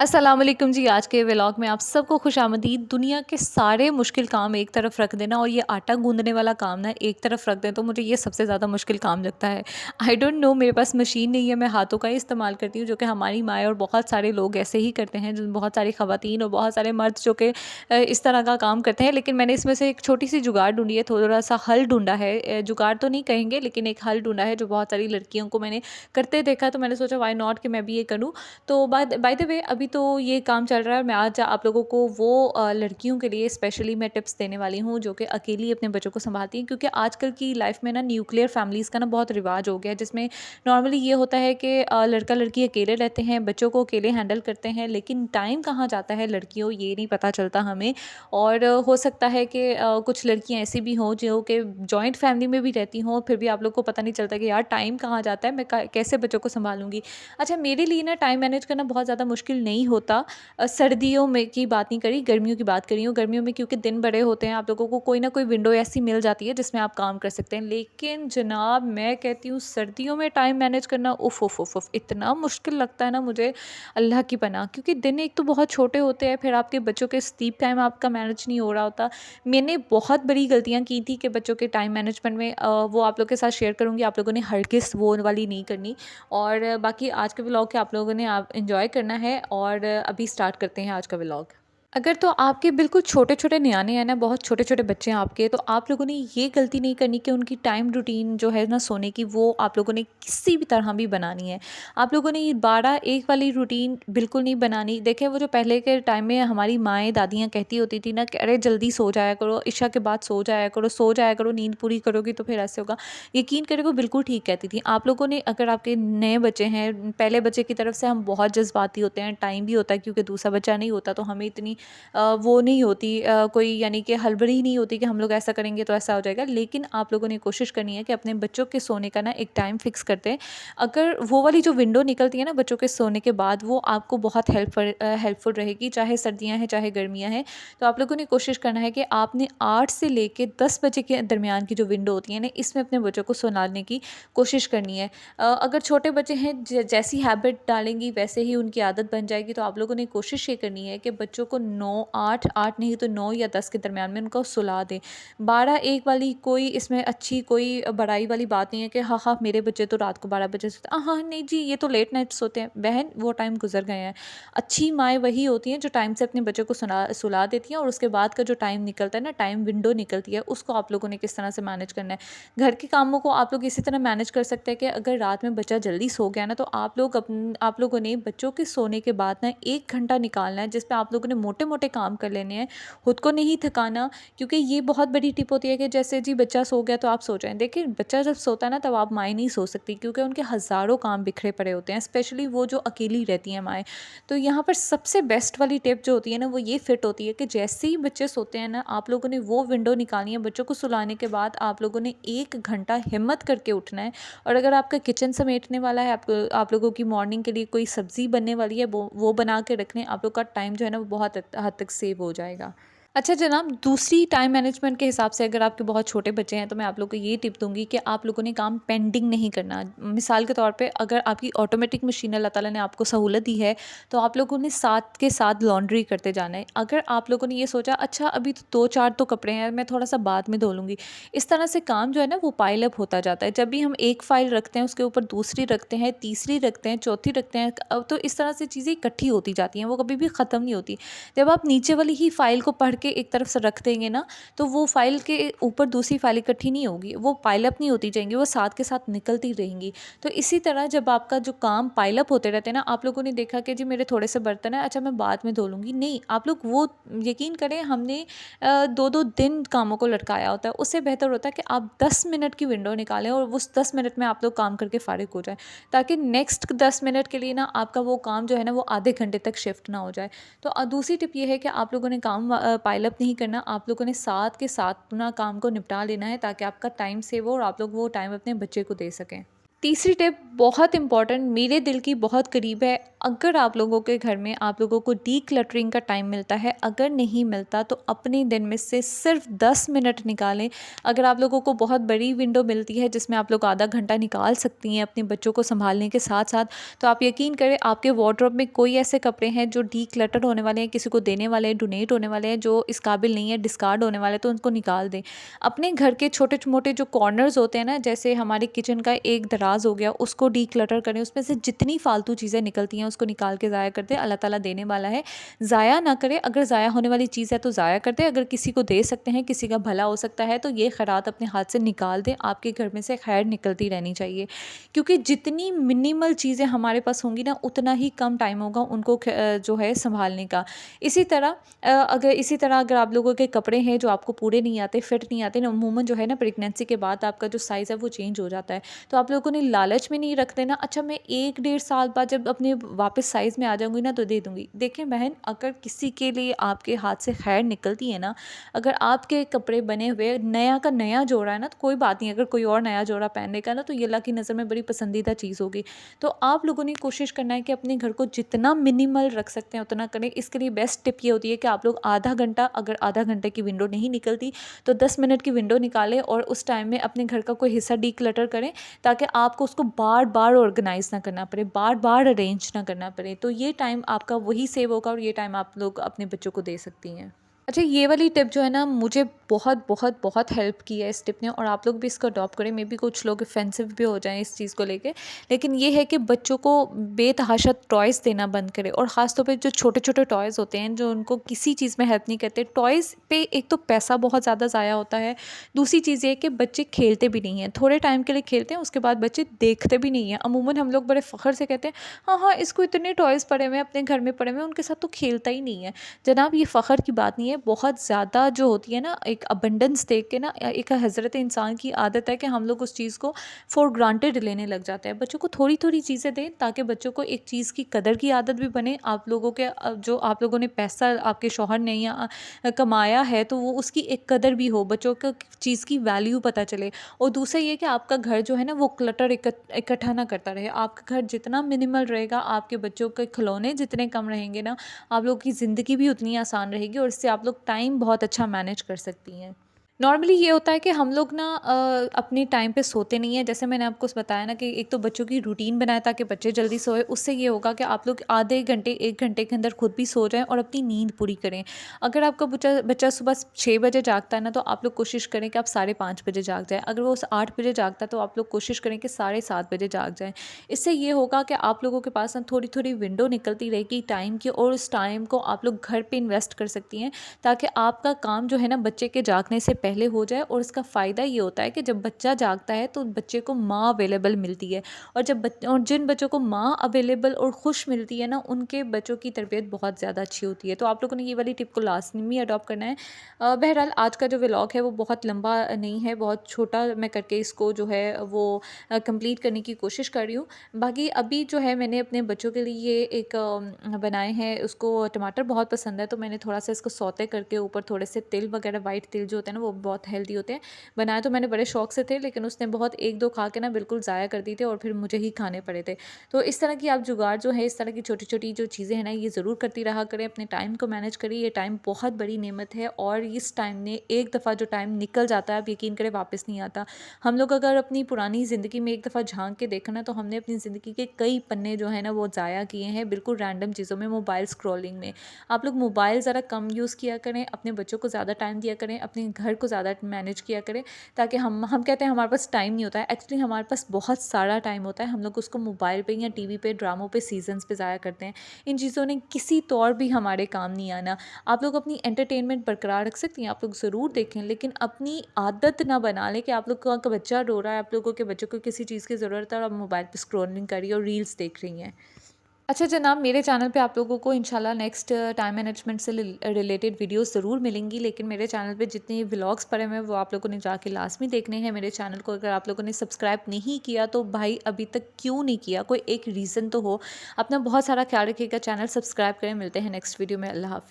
अस्सलाम वालेकुम जी। आज के व्लॉग में आप सबको खुशामदीद। दुनिया के सारे मुश्किल काम एक तरफ रख देना और ये आटा गूंदने वाला काम ना एक तरफ रख दें तो मुझे ये सबसे ज़्यादा मुश्किल काम लगता है। आई डोंट नो, मेरे पास मशीन नहीं है, मैं हाथों का ही इस्तेमाल करती हूँ, जो कि हमारी माएँ और बहुत सारे लोग ऐसे ही करते हैं, जो बहुत सारी ख़वातीन और बहुत सारे मर्द जो कि इस तरह का काम करते हैं। लेकिन मैंने इसमें से एक छोटी-सी जुगाड़ ढूँढी है, थोड़ा-सा हल ढूँढा है। जुगाड़ तो नहीं कहेंगे, लेकिन एक हल ढूँढा है जो बहुत सारी लड़कियों को मैंने करते देखा, तो मैंने सोचा व्हाई नॉट कि मैं भी ये करूँ। तो बाय द वे अभी तो ये काम चल रहा है और मैं आज आप लोगों को वो लड़कियों के लिए स्पेशली मैं टिप्स देने वाली हूँ जो कि अकेली अपने बच्चों को संभालती हैं, क्योंकि आजकल की लाइफ में ना न्यूक्लियर फैमिलीज़ का ना बहुत रिवाज हो गया है, जिसमें नॉर्मली ये होता है कि लड़का लड़की अकेले रहते हैं, बच्चों को अकेले हैंडल करते हैं, लेकिन टाइम कहाँ जाता है लड़कियों, ये नहीं पता चलता हमें। और हो सकता है कि कुछ लड़कियाँ ऐसी भी हों जो कि जॉइंट फैमिली में भी रहती हों, फिर भी आप लोग को पता नहीं चलता कि यार टाइम कहाँ जाता है, मैं कैसे बच्चों को संभालूंगी। अच्छा, मेरे लिए ना टाइम मैनेज करना बहुत ज़्यादा मुश्किल नहीं होता। सर्दियों में की बात नहीं करी, गर्मियों की बात कर रही हूँ। गर्मियों में क्योंकि दिन बड़े होते हैं, आप लोगों को कोई ना कोई विंडो ऐसी मिल जाती है जिसमें आप काम कर सकते हैं। लेकिन जनाब मैं कहती हूँ सर्दियों में टाइम मैनेज करना उफ़, उफ़, उफ़, उफ़, इतना मुश्किल लगता है ना मुझे, अल्लाह की पनाह। क्योंकि दिन एक तो बहुत छोटे होते हैं, फिर आपके बच्चों के स्लीप टाइम आपका मैनेज नहीं हो रहा होता। मैंने बहुत बड़ी गलतियाँ की थी कि बच्चों के टाइम मैनेजमेंट में वो आप लोग के साथ शेयर करूँगी। आप लोगों ने हरगिज़ वो वाली नहीं करनी। और बाकी आज के व्लॉग के आप लोगों ने आप एंजॉय करना है और अभी स्टार्ट करते हैं आज का व्लॉग। अगर तो आपके बिल्कुल छोटे-छोटे न्याने हैं ना, बहुत छोटे-छोटे बच्चे हैं आपके, तो आप लोगों ने ये गलती नहीं करनी कि उनकी टाइम रूटीन जो है ना सोने की, वो आप लोगों ने किसी भी तरह भी बनानी है। आप लोगों ने ये 12-1 वाली रूटीन बिल्कुल नहीं बनानी। देखें, वो जो पहले के टाइम में हमारी माएँ, दादियाँ कहती होती थी ना कि अरे जल्दी सो जाया करो, इशा के बाद सो जाया करो, नींद पूरी करोगी तो फिर ऐसे होगा। यकीन करें वो बिल्कुल ठीक कहती थी। आप लोगों ने, अगर आपके नए बच्चे हैं, पहले बच्चे की तरफ से हम बहुत जज़्बाती होते हैं, टाइम भी होता है क्योंकि दूसरा बच्चा नहीं होता, तो हमें इतनी वो नहीं होती, कोई यानी कि हड़बड़ी नहीं होती कि हम लोग ऐसा करेंगे तो ऐसा हो जाएगा। लेकिन आप लोगों ने कोशिश करनी है कि अपने बच्चों के सोने का ना एक टाइम फ़िक्स कर दें। अगर वो वाली जो विंडो निकलती है ना बच्चों के सोने के बाद, वो आपको बहुत हेल्पफुल रहेगी, चाहे सर्दियाँ हैं, चाहे गर्मियाँ हैं। तो आप लोगों ने कोशिश करना है कि आपने 8 से लेके 10 बजे के दरमियान की जो विंडो होती है ना, इसमें अपने बच्चों को सुलाने की कोशिश करनी है। अगर छोटे बच्चे हैं, जैसी हैबिट डालेंगी वैसे ही उनकी आदत बन जाएगी। तो आप लोगों ने कोशिश ये करनी है कि बच्चों को 8 नहीं तो 9 या 10 के दरमियान में उनको सुला दें। 12-1 वाली कोई इसमें अच्छी कोई बड़ाई वाली बात नहीं है कि हाँ, हाँ, मेरे बच्चे तो रात को 12 बजे सोते हैं। हाँ, नहीं जी, ये तो लेट नाइट सोते हैं। बहन, वो टाइम गुज़र गए हैं। अच्छी माएँ वही होती हैं जो टाइम से अपने बच्चों को सुला देती हैं, और उसके बाद का जो टाइम निकलता है ना, टाइम विंडो निकलती है, उसको आप लोगों ने किस तरह से मैनेज करना है। घर के कामों को आप लोग इसी तरह मैनेज कर सकते हैं कि अगर रात में बच्चा जल्दी सो गया ना, तो आप लोगों ने बच्चों के सोने के बाद ना 1 घंटा निकालना है, जिस पे आप लोगों ने मोटे-मोटे काम कर लेने हैं। खुद को नहीं थकाना, क्योंकि ये बहुत बड़ी टिप होती है कि जैसे जी बच्चा सो गया तो आप सो जाएँ। देखिए, बच्चा जब सोता है ना, तब आप माएँ नहीं सो सकती, क्योंकि उनके हज़ारों काम बिखरे पड़े होते हैं, स्पेशली वो जो अकेली रहती हैं माएँ। तो यहाँ पर सबसे बेस्ट वाली टिप जो होती है ना, वो ये फिट होती है कि जैसे ही बच्चे सोते हैं ना, आप लोगों ने वो विंडो निकालनी है। बच्चों को सुलाने के बाद आप लोगों ने 1 घंटा हिम्मत करके उठना है। और अगर आपका किचन समेटने वाला है, आपको आप लोगों की मॉर्निंग के लिए कोई सब्ज़ी बनने वाली है, वो बना के रख लें। आप लोग का टाइम जो है ना, वो बहुत हद तक सेव हो जाएगा। अच्छा जनाब, दूसरी टाइम मैनेजमेंट के हिसाब से अगर आपके बहुत छोटे बच्चे हैं, तो मैं आप लोग को ये टिप दूँगी कि आप लोगों ने काम पेंडिंग नहीं करना। मिसाल के तौर पे, अगर आपकी ऑटोमेटिक मशीन अल्लाह ताला ने आपको सहूलत दी है, तो आप लोगों ने साथ के साथ लॉन्ड्री करते जाना है। अगर आप लोगों ने ये सोचा अच्छा अभी तो 2-4 तो कपड़े हैं, मैं थोड़ा-सा बाद में धो लूँगी। इस तरह से काम जो है ना, वो पाइल अप होता जाता है। जब भी हम एक फ़ाइल रखते हैं, उसके ऊपर दूसरी रखते हैं, तीसरी रखते हैं, चौथी रखते हैं, तो इस तरह से चीज़ें इकट्ठी होती जाती हैं, वो कभी भी ख़त्म नहीं होती। जब आप नीचे वाली ही फ़ाइल को पढ़ के एक तरफ से रख देंगे ना, तो वो फ़ाइल के ऊपर दूसरी फ़ाइल इकट्ठी नहीं होगी, वो पाइल अप नहीं होती जाएँगी, वो साथ के साथ निकलती रहेंगी। तो इसी तरह जब आपका जो काम पाइल अप होते रहते हैं ना, आप लोगों ने देखा कि जी मेरे थोड़े से बर्तन हैं, अच्छा मैं बाद में धो लूँगी, नहीं, आप लोग वो, यकीन करें, हमने 2-2 दिन कामों को लटकाया होता है। उससे बेहतर होता है कि आप 10 मिनट की विंडो निकालें और उस 10 मिनट में आप लोग काम करके फ़ारिग हो जाएँ, ताकि नेक्स्ट 10 मिनट के लिए ना आपका वो काम जो है ना, वो आधे घंटे तक शिफ्ट ना हो जाए। तो दूसरी टिप ये है कि आप लोगों ने काम पाइल अप नहीं करना, आप लोगों ने साथ के साथ अपना काम को निपटा लेना है, ताकि आपका टाइम सेव हो और आप लोग वो टाइम अपने बच्चे को दे सकें। तीसरी टिप बहुत इम्पॉर्टेंट, मेरे दिल की बहुत करीब है। अगर आप लोगों के घर में आप लोगों को डीक्लटरिंग का टाइम मिलता है, अगर नहीं मिलता तो अपने दिन में से सिर्फ 10 मिनट निकालें। अगर आप लोगों को बहुत बड़ी विंडो मिलती है जिसमें आप लोग आधा घंटा निकाल सकती हैं अपने बच्चों को संभालने के साथ साथ, तो आप यकीन करें आपके वार्डरोब में कोई ऐसे कपड़े हैं जो डीक्लटर होने वाले हैं, किसी को देने वाले हैं, डोनेट होने वाले हैं, जो इस काबिल नहीं है, डिस्कार्ड होने वाले हैं, तो उनको निकाल दें। अपने घर के छोटे मोटे जो कॉर्नर्स होते हैं ना, जैसे हमारे किचन का एक दराज हो गया, उसको डीक्लटर करें, उसमें से जितनी फालतू चीज़ें निकलती हैं उसको निकाल के ज़ाया कर दें। अल्लाह ताला देने वाला है, ज़ाया ना करें। अगर ज़ाया होने वाली चीज़ है तो ज़ाया कर दें, अगर किसी को दे सकते हैं, किसी का भला हो सकता है, तो ये खैरात अपने हाथ से निकाल दें। आपके घर में से खैर निकलती रहनी चाहिए, क्योंकि जितनी मिनिमल चीज़ें हमारे पास होंगी ना, उतना ही कम टाइम होगा उनको जो है संभालने का। इसी तरह अगर आप लोगों के कपड़े हैं जो आपको पूरे नहीं आते, फिट नहीं आते ना, अमूमन जो है ना प्रेगनेंसी के बाद आपका जो साइज़ है वो चेंज हो जाता है, तो आप लोगों ने लालच में नहीं रख देना, अच्छा मैं 1 डेढ़ साल बाद जब अपने वापस साइज़ में आ जाऊँगी ना तो दे दूँगी। देखें बहन, अगर किसी के लिए आपके हाथ से खैर निकलती है ना, अगर आपके कपड़े बने हुए नया का नया जोड़ा है ना, तो कोई बात नहीं, अगर कोई और नया जोड़ा पहनने का ना, तो ये अल्लाह की नज़र में बड़ी पसंदीदा चीज़ होगी। तो आप लोगों ने कोशिश करना है कि अपने घर को जितना मिनिमल रख सकते हैं उतना करें। इसके लिए बेस्ट टिप ये होती है कि आप लोग आधा घंटा, अगर आधा घंटे की विंडो नहीं निकलती तो 10 मिनट की विंडो निकालें और उस टाइम में अपने घर का कोई हिस्सा डीक्लटर करें, ताकि आपको उसको बार-बार ऑर्गेनाइज़ ना करना पड़े, बार-बार अरेंज ना करना पड़े। तो ये टाइम आपका वही सेव होगा और ये टाइम आप लोग अपने बच्चों को दे सकती हैं। अच्छा, ये वाली टिप जो है ना, मुझे बहुत बहुत बहुत हेल्प की है इस टिप ने, और आप लोग भी इसको अडॉप्ट करें। मे बी कुछ लोग ऑफेंसिव भी हो जाएं इस चीज़ को लेके, लेकिन ये है कि बच्चों को बेतहाशा टॉयज़ देना बंद करें, और ख़ास तौर पे जो छोटे छोटे टॉयज़ होते हैं जो उनको किसी चीज़ में हेल्प नहीं करते। टॉयज़ पे एक तो पैसा बहुत ज़्यादा ज़ाया होता है, दूसरी चीज़ ये है कि बच्चे खेलते भी नहीं हैं, थोड़े टाइम के लिए खेलते हैं, उसके बाद बच्चे देखते भी नहीं हैं। अमूमन हम लोग बड़े फ़ख्र से कहते हैं, हाँ हाँ इसको इतने टॉयज़ पड़े हुए हैं अपने घर में, पड़े हुए हैं, उनके साथ तो खेलता ही नहीं है। जनाब, ये फ़ख्र की बात नहीं है, बहुत ज़्यादा जो होती है ना, एक अबंडेंस देख के ना, एक हज़रत इंसान की आदत है कि हम लोग उस चीज़ को फॉर ग्रांटेड लेने लग जाते हैं। बच्चों को थोड़ी थोड़ी चीज़ें दें ताकि बच्चों को एक चीज़ की कदर की आदत भी बने। आप लोगों के जो आप लोगों ने पैसा आपके शौहर ने या कमाया है, तो वो उसकी एक कदर भी हो, बच्चों को चीज़ की वैल्यू पता चले। और दूसरा ये कि आपका घर जो है ना वो क्लटर इकट्ठा ना करता रहे। आपका घर जितना मिनिमल रहेगा, आपके बच्चों के खिलौने जितने कम रहेंगे ना, आप लोगों की ज़िंदगी भी उतनी आसान रहेगी, और इससे आप लोग टाइम बहुत अच्छा मैनेज कर सकती हैं। नॉर्मली ये होता है कि हम लोग ना अपने टाइम पे सोते नहीं हैं। जैसे मैंने आपको बताया ना कि एक तो बच्चों की रूटीन बनाए ताकि बच्चे जल्दी सोए, उससे ये होगा कि आप लोग आधे घंटे 1 घंटे के अंदर खुद भी सो जाएँ और अपनी नींद पूरी करें। अगर आपका बच्चा बच्चा सुबह 6 बजे जागता है ना, तो आप लोग कोशिश करें कि आप साढ़े 5 बजे जाग जाएँ। अगर वो 8 बजे जागता है तो आप लोग कोशिश करें कि साढ़े 7 बजे जाग जाएँ। इससे ये होगा कि आप लोगों के पास ना थोड़ी-थोड़ी विंडो निकलती रहेगी टाइम की, और उस टाइम को आप लोग घर पे इन्वेस्ट कर सकती हैं, ताकि आपका काम जो है ना बच्चे के जागने से पहले हो जाए। और इसका फ़ायदा ये होता है कि जब बच्चा जागता है तो बच्चे को माँ अवेलेबल मिलती है, और जिन बच्चों को माँ अवेलेबल और खुश मिलती है ना, उनके बच्चों की तरबियत बहुत ज़्यादा अच्छी होती है। तो आप लोगों ने ये वाली टिप को लाज़मी अडॉप्ट करना है। बहरहाल आज का जो व्लॉग है वो बहुत लंबा नहीं है, बहुत छोटा मैं करके इसको जो है वो कंप्लीट करने की कोशिश कर रही हूँ। बाकी अभी जो है मैंने अपने बच्चों के लिए एक बनाए हैं, उसको टमाटर बहुत पसंद है, तो मैंने थोड़ा सा इसको सौते करके ऊपर थोड़े से तिल वगैरह, वाइट तिल जो होते हैं ना वो बहुत हेल्दी होते हैं, बनाए तो मैंने बड़े शौक से थे, लेकिन उसने बहुत 1-2 खा के ना बिल्कुल ज़ाया कर दी थी, और फिर मुझे ही खाने पड़े थे। तो इस तरह की आप जुगाड़ जो है, इस तरह की छोटी-छोटी जो चीज़ें हैं ना, ये ज़रूर करती रहा करें, अपने टाइम को मैनेज करिए। ये टाइम बहुत बड़ी नेमत है, और इस टाइम ने एक दफ़ा जो टाइम निकल जाता है, आप यकीन करें वापस नहीं आता। हम लोग अगर अपनी पुरानी ज़िंदगी में एक दफ़ा झाँक के देखा ना, तो हमने अपनी ज़िंदगी के कई पन्ने जो है ना वो ज़ाया किए हैं बिल्कुल रैंडम चीज़ों में, मोबाइल स्क्रॉलिंग में। आप लोग मोबाइल ज़रा कम यूज़ किया करें, अपने बच्चों को ज़्यादा टाइम दिया करें, अपने घर को ज़्यादा मैनेज किया करें, ताकि हम कहते हैं हमारे पास टाइम नहीं होता है, एक्चुअली हमारे पास बहुत सारा टाइम होता है, हम लोग उसको मोबाइल पे या टीवी पे, ड्रामों पे, सीजन्स पे ज़ाया करते हैं। इन चीज़ों ने किसी तौर भी हमारे काम नहीं आना। आप लोग अपनी एंटरटेनमेंट बरकरार रख सकती हैं, आप लोग ज़रूर देखें, लेकिन अपनी आदत ना बना लें कि आप लोग का बच्चा रो रहा है, आप लोगों के बच्चों को किसी चीज़ की ज़रूरत है और आप मोबाइल पे स्क्रॉलिंग कर रही हो, रील्स देख रही हैं। अच्छा जनाब, मेरे चैनल पे आप लोगों को इंशाल्लाह नेक्स्ट टाइम मैनेजमेंट से रिलेटेड वीडियोस ज़रूर मिलेंगी, लेकिन मेरे चैनल पे जितने व्लॉग्स पड़े हुए हैं वो आप लोगों ने जाके लाज़मी देखने हैं। मेरे चैनल को अगर आप लोगों ने सब्सक्राइब नहीं किया तो भाई अभी तक क्यों नहीं किया, कोई एक रीज़न तो हो। अपना बहुत सारा ख्याल रखिएगा, चैनल सब्सक्राइब करें। मिलते हैं नेक्स्ट वीडियो में। अल्लाह हाफ़िज़।